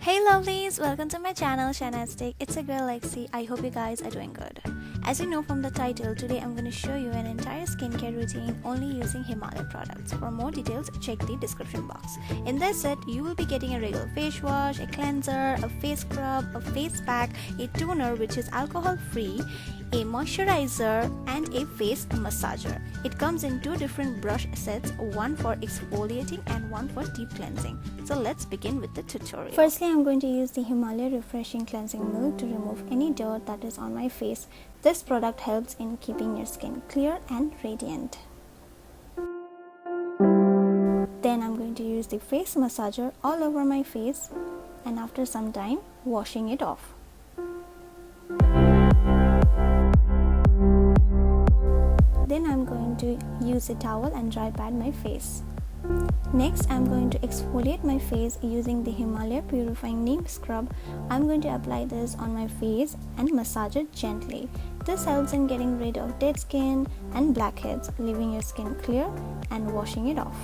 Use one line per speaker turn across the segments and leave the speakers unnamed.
Hey lovelies, welcome to my channel Shanastic. It's a girl Lexi. I hope you guys are doing good. As you know from the title, today I'm going to show you an entire skincare routine only using Himalaya products. For more details, check the description box. In this set, you will be getting a regular face wash, a cleanser, a face scrub, a face pack, a toner which is alcohol free, a moisturizer and a face massager. It comes in two different brush sets, one for exfoliating and one for deep cleansing. So let's begin with the tutorial. Firstly, I'm going to use the Himalaya Refreshing Cleansing Milk to remove any dirt that is on my face. This product helps in keeping your skin clear and radiant. Then I'm going to use the face massager all over my face and after some time washing it off. Then I'm going to use a towel and dry pad my face. Next, I'm going to exfoliate my face using the Himalaya Purifying Neem Scrub. I'm going to apply this on my face and massage it gently. This helps in getting rid of dead skin and blackheads, leaving your skin clear and washing it off.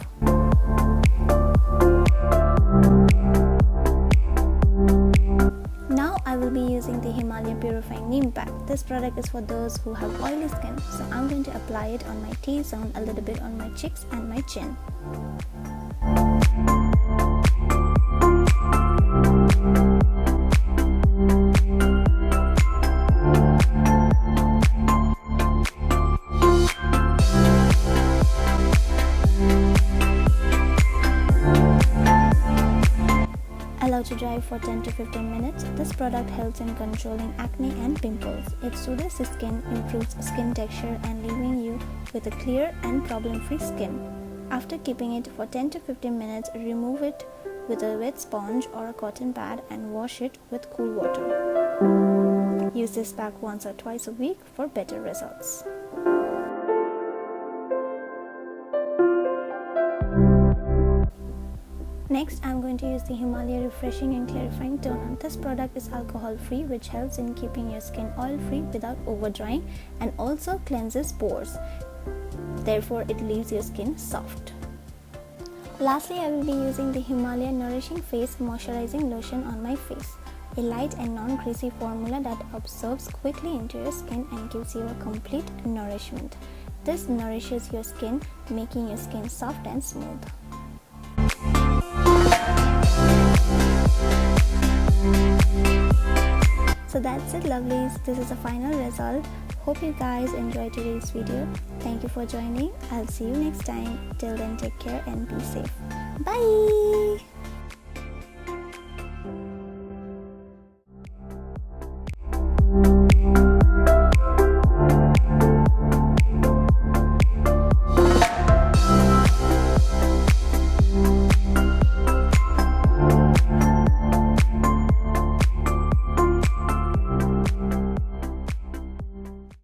Now I will be using the Himalaya Purifying Neem Pack. This product is for those who have oily skin, so I'm going to apply it on my T-zone, a little bit on my cheeks and my chin. Allow to dry for 10 to 15 minutes. This product helps in controlling acne and pimples. It soothes the skin, improves skin texture and leaving you with a clear and problem-free skin. After keeping it for 10 to 15 minutes, remove it with a wet sponge or a cotton pad and wash it with cool water. Use this pack once or twice a week for better results. Next, I'm going to use the Himalaya Refreshing and Clarifying Toner. This product is alcohol free, which helps in keeping your skin oil free without over drying and also cleanses pores. Therefore, it leaves your skin soft. Lastly, I will be using the Himalaya Nourishing Face Moisturizing Lotion on my face. A light and non-greasy formula that absorbs quickly into your skin and gives you a complete nourishment. This nourishes your skin, making your skin soft and smooth. So that's it lovelies, this is the final result. Hope you guys enjoyed today's video. Thank you for joining. I'll see you next time. Till then, take care and be safe. Bye!